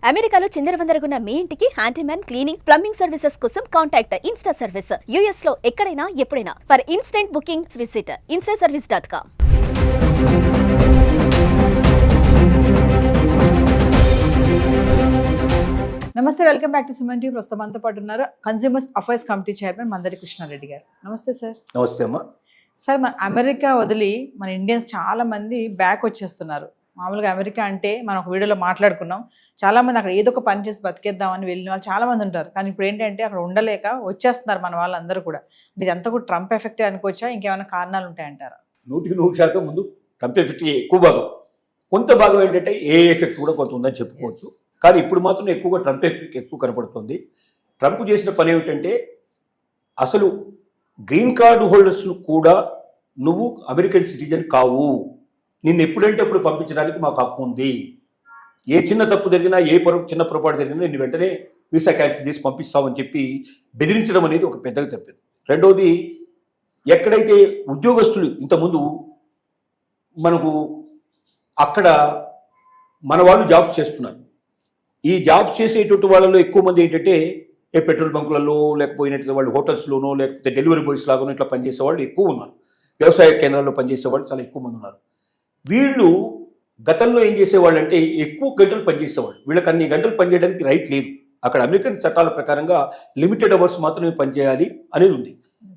అమెరికాలో చిందరవందరగున్న మీ ఇంటికి హ్యాండీమ్యాన్, క్లీనింగ్, ప్లంబింగ్ సర్వీసెస్ కోసం కాంటాక్ట్ ఇన్స్టా సర్వీస్. యూఎస్ లో ఎక్కడైనా ఎప్పుడైనా. For instant bookings visit instaservice.com. నమస్తే, welcome back to Suman TV. ప్రస్తుతం మనతో పాటు ఉన్నారు consumers affairs committee chairman Mandari Krishna Reddy గారు. నమస్తే సార్. నమస్తే అమ్మా. సార్, మన అమెరికా వదిలి మన ఇండియన్స్ చాలా మంది బ్యాక్ వచ్చేస్తున్నారు. మామూలుగా అమెరికా అంటే మనం ఒక వీడియోలో మాట్లాడుకున్నాం, చాలా మంది అక్కడ ఏదో ఒక పని చేసి బతికేద్దామని వెళ్ళిన వాళ్ళు చాలా మంది ఉంటారు. కానీ ఇప్పుడు ఏంటంటే అక్కడ ఉండలేక వచ్చేస్తున్నారు మన వాళ్ళందరూ కూడా. ఇదంతా కూడా ట్రంప్ ఎఫెక్టే అనుకోవచ్చా, ఇంకేమైనా కారణాలు ఉంటాయంటారా? 100% ముందు ట్రంప్ ఎఫెక్ట్ ఎక్కువ భాగం, కొంత భాగం ఏంటంటే ఏ ఎఫెక్ట్ కూడా కొంత ఉందని చెప్పుకోవచ్చు. కానీ ఇప్పుడు మాత్రం ఎక్కువగా ట్రంప్ ఎఫెక్ట్ ఎక్కువ కనపడుతుంది. ట్రంప్ చేసిన పని ఏమిటంటే, అసలు గ్రీన్ కార్డు హోల్డర్స్ను కూడా నువ్వు అమెరికన్ సిటిజన్ కావు, నిన్ను ఎప్పుడంటే అప్పుడు పంపించడానికి మాకు హక్కు ఉంది, ఏ చిన్న తప్పు జరిగినా ఏ చిన్న పొరపాటు జరిగినా నిన్ను వెంటనే వీసా క్యాన్సిల్ చేసి పంపిస్తామని చెప్పి బెదిరించడం అనేది ఒక పెద్దగా చెప్పింది. రెండవది, ఎక్కడైతే ఉద్యోగస్తులు ఇంతకుముందు మనకు అక్కడ మన వాళ్ళు జాబ్స్ చేస్తున్నారు, ఈ జాబ్స్ చేసేటువంటి వాళ్ళలో ఎక్కువ మంది ఏంటంటే ఏ పెట్రోల్ బంకులలో లేకపోయినట్టు వాళ్ళు హోటల్స్లోనో లేకపోతే డెలివరీ బాయ్స్ లాగానో ఇట్లా పనిచేసే వాళ్ళు ఎక్కువ ఉన్నారు. వ్యవసాయ కేంద్రాల్లో పనిచేసే వాళ్ళు చాలా ఎక్కువ మంది ఉన్నారు. వీళ్ళు గతంలో ఏం చేసేవాళ్ళు అంటే ఎక్కువ గంటలు పనిచేసేవాళ్ళు. వీళ్ళకి అన్ని గంటలు పనిచేయడానికి రైట్ లేదు. అక్కడ అమెరికన్ చట్టాల ప్రకారంగా లిమిటెడ్ అవర్స్ మాత్రమే పనిచేయాలి అనేది ఉంది.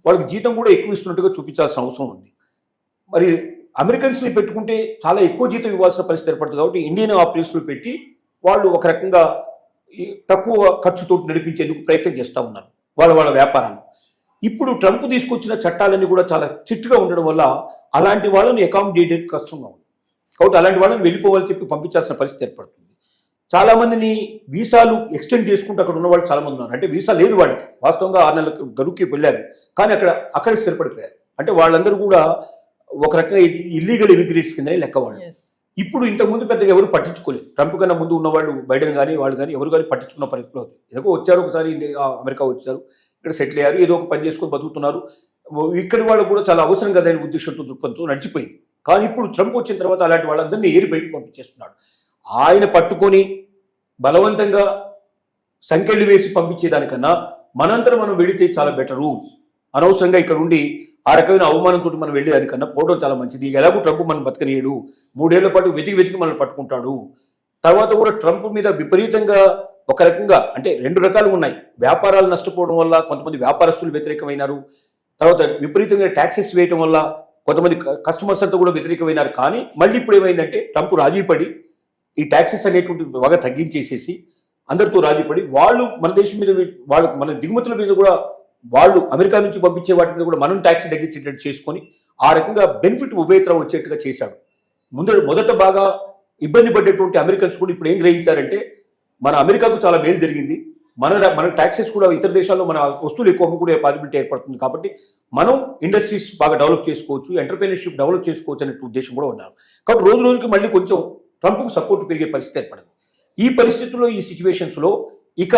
వాళ్ళకి జీతం కూడా ఎక్కువ ఇస్తున్నట్టుగా చూపించాల్సిన అవసరం ఉంది. మరి అమెరికన్స్ని పెట్టుకుంటే చాలా ఎక్కువ జీతం ఇవ్వాల్సిన పరిస్థితి ఏర్పడుతుంది. కాబట్టి ఇండియన్ ఆపరేషన్లు పెట్టి వాళ్ళు ఒక రకంగా తక్కువ ఖర్చుతో నడిపించేందుకు ప్రయత్నం చేస్తూ ఉన్నారు వాళ్ళ వ్యాపారాన్ని. ఇప్పుడు ట్రంప్ తీసుకొచ్చిన చట్టాలన్నీ కూడా చాలా స్ట్రిక్ట్గా ఉండడం వల్ల అలాంటి వాళ్ళని అకామిడేట్ కష్టంగా ఉంది. కాబట్టి అలాంటి వాళ్ళని వెళ్ళిపోవాలని చెప్పి పంపించాల్సిన పరిస్థితి ఏర్పడుతుంది. చాలామందిని వీసాలు ఎక్స్టెండ్ చేసుకుంటూ అక్కడ ఉన్న వాళ్ళు చాలామంది ఉన్నారు. అంటే వీసా లేదు వాళ్ళకి, వాస్తవంగా 6 నెలలకు గడువుకి వెళ్ళారు, కానీ అక్కడ స్థిరపడిపోయారు. అంటే వాళ్ళందరూ కూడా ఒక రకంగా ఇల్లీగల్ ఇమిగ్రేట్స్ కింద లెక్క వాళ్ళు. ఇప్పుడు ఇంతకుముందు పెద్దగా ఎవరు పట్టించుకోలేదు. ట్రంప్ కన్నా ముందు ఉన్న వాళ్ళు, బైడెన్ కానీ వాళ్ళు కానీ ఎవరు కానీ పట్టించుకున్న పరిస్థితిలో ఉంది. ఏదో వచ్చారు, ఒకసారి అమెరికా వచ్చారు, ఇక్కడ సెటిల్ అయ్యారు, ఏదో ఒక పని చేసుకొని బతుకుతున్నారు. ఇక్కడి వాళ్ళు కూడా చాలా అవసరం కదా అనే ఉద్దేశంతో దృక్పథంతో నడిచిపోయింది. కానీ ఇప్పుడు ట్రంప్ వచ్చిన తర్వాత అలాంటి వాళ్ళందరినీ ఏరి బయటకు పంపించేస్తున్నాడు. ఆయన పట్టుకొని బలవంతంగా సంకెళ్ళు వేసి పంపించేదానికన్నా మనంతరం మనం వెళితే చాలా బెటరు. అనవసరంగా ఇక్కడ ఉండి ఆ రకమైన అవమానంతో మనం వెళ్ళేదానికన్నా పోవడం చాలా మంచిది. ఎలాగో ట్రంప్ మనం బతకనియడు, 3 ఏళ్ల పాటు వెతికి మనల్ని పట్టుకుంటాడు. తర్వాత కూడా ట్రంప్ మీద విపరీతంగా ఒక రకంగా అంటే 2 రకాలు ఉన్నాయి. వ్యాపారాలు నష్టపోవడం వల్ల కొంతమంది వ్యాపారస్తులు వ్యతిరేకమైనారు. తర్వాత విపరీతంగా ట్యాక్సెస్ వేయడం వల్ల కొంతమంది కస్టమర్స్ అంతా కూడా వ్యతిరేకమైనారు. కానీ మళ్ళీ ఇప్పుడు ఏమైందంటే ట్రంప్ రాజీపడి ఈ ట్యాక్సెస్ అనేటువంటి బాగా తగ్గించేసేసి అందరితో రాజీపడి వాళ్ళు మన దేశం మీద వాళ్ళు మన దిగుమతుల మీద కూడా వాళ్ళు అమెరికా నుంచి పంపించే వాటి మీద కూడా మనం ట్యాక్స్ తగ్గించేటట్టు చేసుకొని ఆ రకంగా బెనిఫిట్ ఉభయత్రం వచ్చేట్టుగా చేశాడు. మొదట బాగా ఇబ్బంది పడ్డటువంటి అమెరికన్స్ కూడా ఇప్పుడు ఏం గ్రహించారంటే మన అమెరికాకు చాలా మేలు జరిగింది, మన ట్యాక్సెస్ కూడా ఇతర దేశాల్లో మన వస్తువులు ఎక్కువ అమ్ముకునే పాసిబిలిటీ ఏర్పడుతుంది, కాబట్టి మనం ఇండస్ట్రీస్ బాగా డెవలప్ చేసుకోవచ్చు, ఎంటర్ప్రెన్యూర్షిప్ డెవలప్ చేసుకోవచ్చు అనే ఉద్దేశం కూడా ఉన్నారు. కాబట్టి రోజు రోజుకి మళ్ళీ కొంచెం ట్రంప్కు సపోర్ట్ పెరిగే పరిస్థితి ఏర్పడింది. ఈ పరిస్థితుల్లో, ఈ సిచ్యువేషన్స్లో ఇక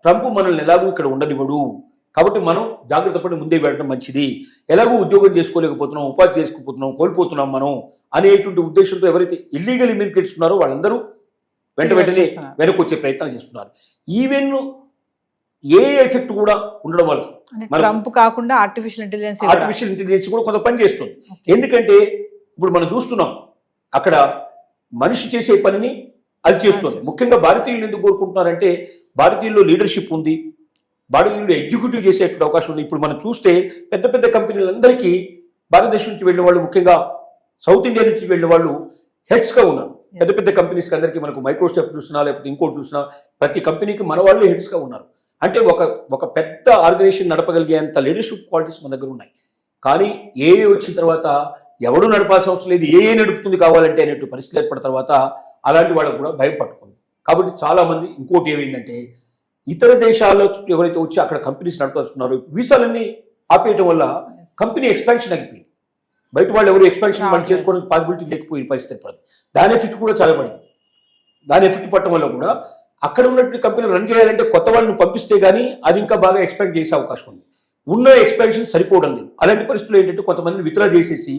ట్రంప్ మనల్ని ఎలాగూ ఇక్కడ ఉండనివ్వడు, కాబట్టి మనం జాగ్రత్త పడి ముందే వెళ్ళడం మంచిది. ఎలాగో ఉద్యోగం చేసుకోలేకపోతున్నాం, ఉపాధి చేసుకోకపోతున్నాం, కోల్పోతున్నాం మనం అనేటువంటి ఉద్దేశంతో ఎవరైతే ఇల్లీగల్ ఇమిగ్రేట్స్ ఉన్నారో వాళ్ళందరూ వెంటనే వెనక్కి వచ్చే ప్రయత్నాలు చేస్తున్నారు. ఈవెన్ ఏ ఎఫెక్ట్ కూడా ఉండడం వల్ల ట్రంప్ కాకుండా ఆర్టిఫిషియల్ ఇంటెలిజెన్స్ కూడా కొంత పని చేస్తుంది. ఎందుకంటే ఇప్పుడు మనం చూస్తున్నాం అక్కడ మనిషి చేసే పనిని అది చేస్తుంది. ముఖ్యంగా భారతీయులు ఎందుకు కోరుకుంటున్నారంటే భారతీయుల్లో లీడర్షిప్ ఉంది, భారతీయులు ఎగ్జిక్యూటివ్ చేసేటువంటి అవకాశం ఉంది. ఇప్పుడు మనం చూస్తే పెద్ద పెద్ద కంపెనీలందరికీ భారతదేశం నుంచి వెళ్ళిన వాళ్ళు, ముఖ్యంగా సౌత్ ఇండియా నుంచి వెళ్ళిన వాళ్ళు హెడ్స్గా ఉన్నారు. పెద్ద పెద్ద కంపెనీస్కి అందరికీ మనకు మైక్రోసాఫ్ట్ చూసినా లేకపోతే ఇంకోటి చూసినా ప్రతి కంపెనీకి మన వాళ్ళు హెడ్స్గా ఉన్నారు. అంటే ఒక పెద్ద ఆర్గనైజేషన్ నడపగలిగేంత లీడర్షిప్ క్వాలిటీస్ మన దగ్గర ఉన్నాయి. కానీ ఏ వచ్చిన తర్వాత ఎవడు నడపాల్సిన అవసరం లేదు, ఏ నడుపుతుంది కావాలంటే అనేటువంటి పరిస్థితులు ఏర్పడిన తర్వాత అలాంటి వాళ్ళకు కూడా భయం పట్టుకుంది. కాబట్టి చాలామంది ఇంకోటి ఏమైందంటే ఇతర దేశాల్లో ఎవరైతే వచ్చి అక్కడ కంపెనీస్ నడపాల్సుకున్నారో వీసాలన్నీ ఆపేయటం వల్ల కంపెనీ ఎక్స్పాన్షన్ ఆగిపోయింది. బయట వాళ్ళు ఎవరు ఎక్స్పాన్షన్ మనం చేసుకోవడానికి పాసిబిలిటీ లేకపోయిన పరిస్థితి పడింది. దాని ఎఫెక్ట్ కూడా చాలా పడింది. దాని ఎఫెక్ట్ పడటం వల్ల కూడా అక్కడ ఉన్నటువంటి కంపెనీలు రన్ చేయాలంటే కొత్త వాళ్ళని పంపిస్తే కానీ అది ఇంకా బాగా ఎక్స్పాండ్ చేసే అవకాశం ఉంది. ఉన్న ఎక్స్పాన్షన్ సరిపోవడం లేదు. అలాంటి పరిస్థితులు ఏంటంటే కొంతమందిని విత్డ్రా చేసేసి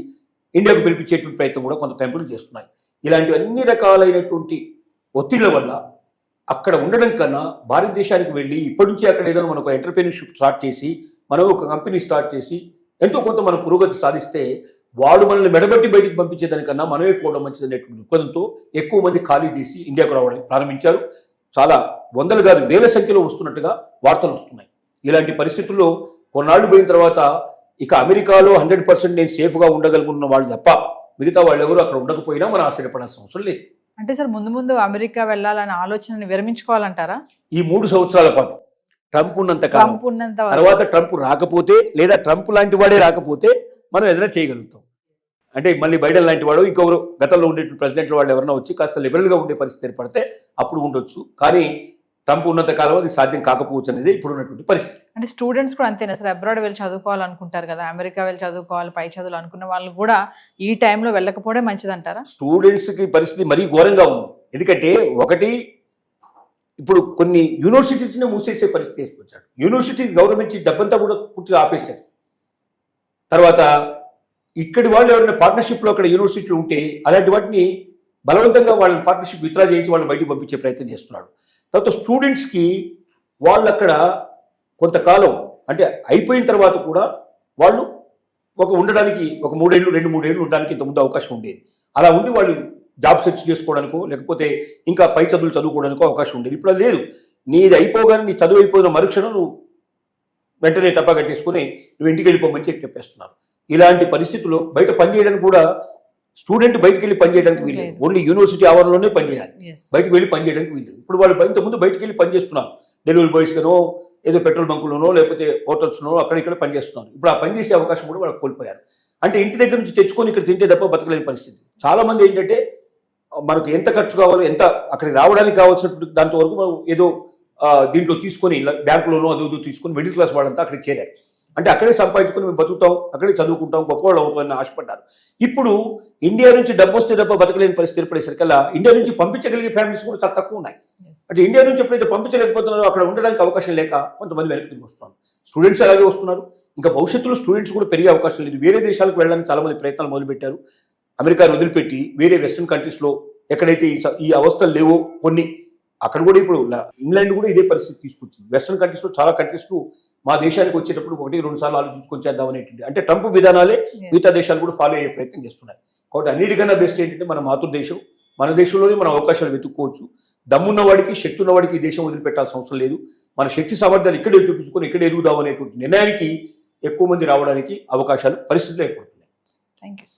ఇండియాకు పిలిపించేటువంటి ప్రయత్నం కూడా కొంత టెంపుల్ చేస్తున్నాయి. ఇలాంటి అన్ని రకాలైనటువంటి ఒత్తిళ్ల వల్ల అక్కడ ఉండడం కన్నా భారతదేశానికి వెళ్ళి ఇప్పటి నుంచి అక్కడ ఏదైనా మనకు ఎంటర్ప్రీనర్షిప్ స్టార్ట్ చేసి మనం ఒక కంపెనీ స్టార్ట్ చేసి ఎంతో కొంత మనం పురోగతి సాధిస్తే వాడు మనల్ని మెడబట్టి బయటికి పంపించేదానికన్నా మనమే పోవడం మంచిదనేటువంటి దృక్పథంతో ఎక్కువ మంది ఖాళీ చేసి ఇండియాకు రావడానికి ప్రారంభించారు. చాలా వందలు కాదు వేల సంఖ్యలో వస్తున్నట్టుగా వార్తలు వస్తున్నాయి. ఇలాంటి పరిస్థితుల్లో కొన్నాళ్ళు పోయిన తర్వాత ఇక అమెరికాలో 100% నేను సేఫ్గా ఉండగలుగుతున్న వాళ్ళు తప్ప మిగతా వాళ్ళు ఎవరు అక్కడ ఉండకపోయినా మనం ఆశ్చర్యపడాల్సిన అవసరం లేదు. అంటే సార్ ముందు ముందు అమెరికా వెళ్ళాలనే ఆలోచనని విరమించుకోవాలంటారా? ఈ 3 సంవత్సరాల పాటు ట్రంప్ ఉన్నంత కాలం, ట్రంప్ ఉన్నంత వరకు. తర్వాత ట్రంప్ రాకపోతే లేదా ట్రంప్ లాంటి వాడే రాకపోతే మనం ఏదైనా చేయగలుగుతాం. అంటే మళ్ళీ బైడెన్ లాంటి వాడు ఇంకొకరు గతంలో ఉండే ప్రెసిడెంట్ల వాళ్ళు ఎవరైనా వచ్చి కాస్త లిబరల్గా ఉండే పరిస్థితి ఏర్పడితే అప్పుడు ఉండొచ్చు. కానీ ట్రంప్ ఉన్నంత కాలం అది సాధ్యం కాకపోవచ్చు అనేది ఇప్పుడు ఉన్నటువంటి పరిస్థితి. అంటే స్టూడెంట్స్ కూడా అంతేనా సార్? అబ్రాడ్ వెళ్ళి చదువుకోవాలనుకుంటారు కదా, అమెరికా వెళ్ళి చదువుకోవాలి, పై చదువులు అనుకున్న వాళ్ళు కూడా ఈ టైంలో వెళ్ళకపోవడం మంచిదంటారా? స్టూడెంట్స్కి పరిస్థితి మరీ ఘోరంగా ఉంది. ఎందుకంటే ఒకటి ఇప్పుడు కొన్ని యూనివర్సిటీస్ని మూసేసే పరిస్థితి తీసుకొచ్చాడు. యూనివర్సిటీ గవర్నమెంట్ డబ్బంతా కూడా పూర్తిగా ఆపేశారు. తర్వాత ఇక్కడి వాళ్ళు ఎవరైనా పార్ట్నర్షిప్లో అక్కడ యూనివర్సిటీలు ఉంటే అలాంటి వాటిని బలవంతంగా వాళ్ళని పార్ట్నర్షిప్ విత్డ్రా చేయించి వాళ్ళని బయటికి పంపించే ప్రయత్నం చేస్తున్నాడు. తర్వాత స్టూడెంట్స్కి వాళ్ళు అక్కడ కొంతకాలం అంటే అయిపోయిన తర్వాత కూడా వాళ్ళు ఉండడానికి ఒక 2 3 ఏళ్ళు ఉండడానికి ఇంతకుముందు అవకాశం ఉండేది. అలా ఉండి వాళ్ళు జాబ్ సెర్చ్ చేసుకోవడానికో లేకపోతే ఇంకా పై చదువులు చదువుకోవడానికో అవకాశం ఉండేది. ఇప్పుడు అది లేదు. నీది అయిపోగానే నీ చదువు అయిపోయిన మరుక్షణం నువ్వు వెంటనే టప్పా కట్టేసుకుని నువ్వు ఇంటికి వెళ్ళిపోమని చెప్పేస్తున్నారు. ఇలాంటి పరిస్థితుల్లో బయట పనిచేయడానికి కూడా స్టూడెంట్ బయటకు వెళ్ళి పనిచేయడానికి వీల్లేదు. ఓన్లీ యూనివర్సిటీ ఆవరణలోనే పనిచేయాలి, బయటకు వెళ్ళి పనిచేయడానికి వీల్లేదు. ఇప్పుడు వాళ్ళు ఇంతకుముందు బయటకు వెళ్ళి పనిచేస్తున్నారు, డెలివరీ బాయ్స్గానో ఏదో పెట్రోల్ బంకులోనో లేకపోతే హోటల్స్లోనో అక్కడ ఇక్కడ పనిచేస్తున్నారు. ఇప్పుడు ఆ పనిచేసే అవకాశం కూడా వాళ్ళకి కోల్పోయారు. అంటే ఇంటి దగ్గర నుంచి తెచ్చుకొని ఇక్కడ తింటే తప్ప బతకలేని పరిస్థితి. చాలా మంది ఏంటంటే మనకు ఎంత ఖర్చు కావాలో ఎంత అక్కడికి రావడానికి కావాల్సినటువంటి దాంతో వరకు మనం ఏదో దీంట్లో తీసుకొని బ్యాంకులోనో అదో తీసుకొని మిడిల్ క్లాస్ వాళ్ళంతా అక్కడికి చేరారు. అంటే అక్కడే సంపాదించుకొని మేము బతుకుతాం, అక్కడే చదువుకుంటాం, గొప్పవాళ్ళు అవుతామని ఆశపడ్డారు. ఇప్పుడు ఇండియా నుంచి డబ్బు వస్తే తప్ప బతకలేని పరిస్థితి ఏర్పడేసరికల్లా ఇండియా నుంచి పంపించగలిగే ఫ్యామిలీస్ కూడా చాలా తక్కువ ఉన్నాయి. అంటే ఇండియా నుంచి ఎప్పుడైతే పంపించలేకపోతున్నారో అక్కడ ఉండడానికి అవకాశం లేక కొంతమంది వెనక్కి వస్తున్నారు. స్టూడెంట్స్ అలాగే వస్తున్నారు. ఇంకా భవిష్యత్తులో స్టూడెంట్స్ కూడా పెరిగే అవకాశం లేదు. వేరే దేశాలకు వెళ్ళడానికి చాలా మంది ప్రయత్నాలు మొదలుపెట్టారు. అమెరికాను వదిలిపెట్టి వేరే వెస్ట్రన్ కంట్రీస్లో ఎక్కడైతే ఈ అవస్థలు లేవో కొన్ని అక్కడ కూడా ఇప్పుడు ఇంగ్లాండ్ కూడా ఇదే పరిస్థితి తీసుకొచ్చింది. వెస్ట్రన్ కంట్రీస్లో చాలా కంట్రీస్లో మా దేశానికి వచ్చేటప్పుడు 1-2 సార్లు ఆలోచించుకొని చేద్దామనేటువంటి అంటే ట్రంప్ విధానాలే మిగతా దేశాలు కూడా ఫాలో అయ్యే ప్రయత్నం చేస్తున్నాయి. కాబట్టి అన్నిటికన్నా బెస్ట్ ఏంటంటే మన మాతృదేశం, మన దేశంలోనే మనం అవకాశాలు వెతుక్కోవచ్చు. దమ్మున్న వాడికి, శక్తి ఉన్న వాడికి ఈ దేశం వదిలిపెట్టాల్సిన అవసరం లేదు. మన శక్తి సామర్థ్యాలు ఇక్కడే చూపించుకొని ఇక్కడే ఎదుగుదాం అనేటువంటి నిర్ణయానికి ఎక్కువ మంది రావడానికి అవకాశాలు పరిస్థితులు ఏర్పడుతున్నాయి. Thank you.